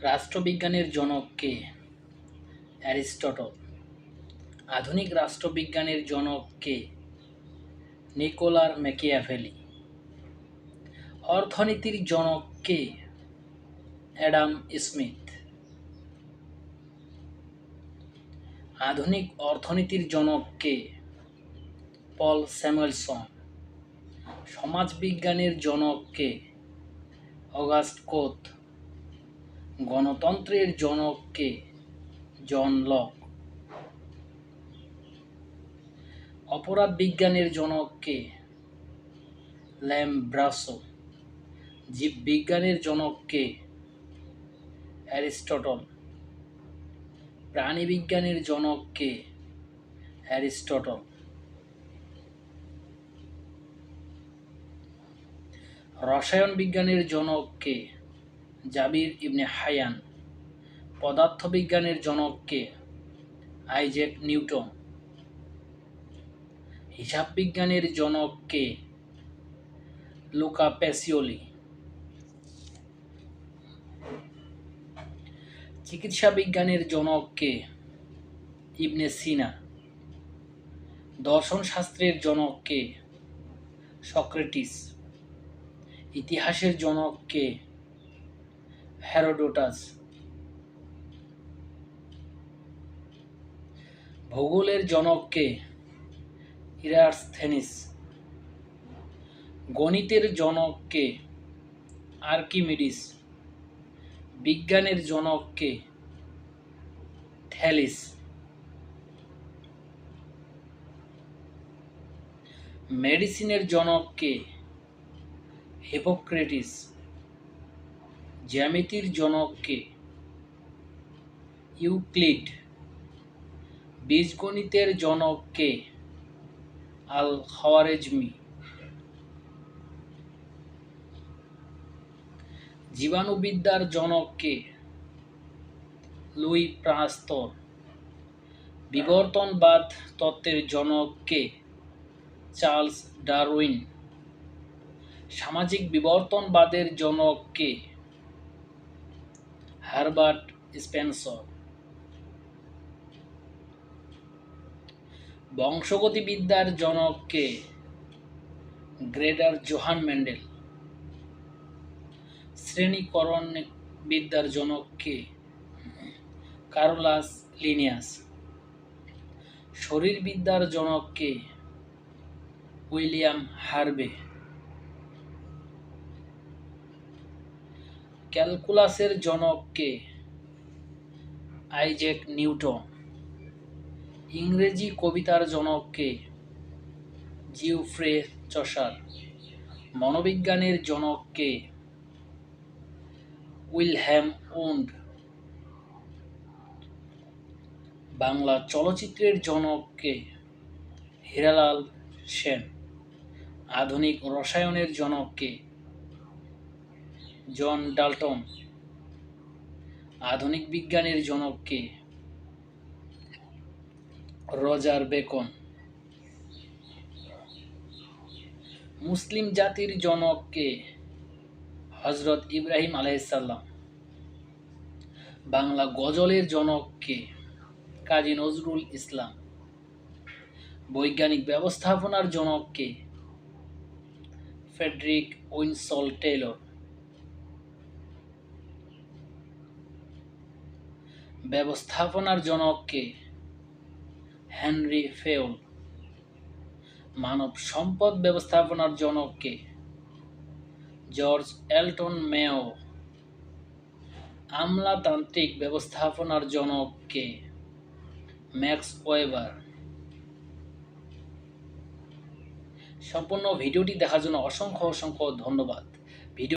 রাষ্ট্রবিজ্ঞানের জনক কে? অ্যারিস্টটল। আধুনিক রাষ্ট্রবিজ্ঞানের জনক কে? Nikola Machiavelli. অর্থনীতির জনক কে? Adam Smith. আধুনিক অর্থনীতির জনক কে? পল স্যামুয়েলসন। সমাজবিজ্ঞানের জনক কে? অগাস্ট কোত। গণতন্ত্রের জনক কে? John Locke. অপরাধ বিজ্ঞানের জনক কে? ল্যাম ব্রাসো। জীববিজ্ঞানের জনক কে? অ্যারিস্টটল। প্রাণিবিজ্ঞানের জনক কে? অ্যারিস্টটল। রসায়ন বিজ্ঞানের জনক কে? জাবির ইবনে হায়ান। পদার্থবিজ্ঞানের জনক কে? Isaac Newton. হিসাব বিজ্ঞানের জনক কে? Luka Pacioli. চিকিৎসা বিজ্ঞানের জনক কে? ইবনে সিনা। দর্শন শাস্ত্রের জনক কে? সক্রেটিস। ইতিহাসের জনক কে? হেরোডোটাস। ভূগোলের জনক কে? ইরাসথেনিস। গণিতের জনক কে? আর্কিমিডিস। বিজ্ঞানের জনক কে? থ্যালিস। মেডিসিনের জনক কে? হিপোক্রেটিস। জ্যামিতির জনক কে? ইউক্লিড। বীজগণিতের জনক কে? আল খাওয়ারেজমি। জীবাণুবিদ্যার জনক কে? লুই পাস্তর। বিবর্তনবাদ তত্ত্বের জনক কে? Charles Darwin. সামাজিক বিবর্তনবাদের জনক কে? Herbert Spencer. বংশগতিবিদ্যার জনক কে? Gregor Johann Mendel. শ্রেণীকরণবিদ্যার জনক কে? কার্লাস লিনিয়াস। শরীরবিদ্যার জনক কে? William Harvey. ক্যালকুলাসের জনক কে? Isaac Newton. ইংরেজি কবিতার জনক কে? Geoffrey Chaucer. মনোবিজ্ঞানের জনক কে? Wilhelm wound. বাংলা চলচ্চিত্রের জনক কে? হীরালাল সেন। আধুনিক রসায়নের জনক কে? John Dalton. আধুনিক বিজ্ঞানের জনক কে? Roger beacon. মুসলিম জাতির জনক কে? হযরত ইব্রাহিম আলাইহিসসালাম। বাংলা গজলের জনক কে? কাজী নজরুল ইসলাম। বৈজ্ঞানিক ব্যবস্থাপনার জনক কে? Friedrich উইনসল Taylor. ব্যবস্থাপনার জনক কে? হেনরি ফেউল। মানব সম্পদ ব্যবস্থাপনার জনক কে? জর্জ এলটন মেও। আমলাতান্ত্রিক ব্যবস্থাপনার জনক কে? Max weber. সম্পূর্ণ ভিডিওটি দেখার জন্য অসংখ্য ধন্যবাদ।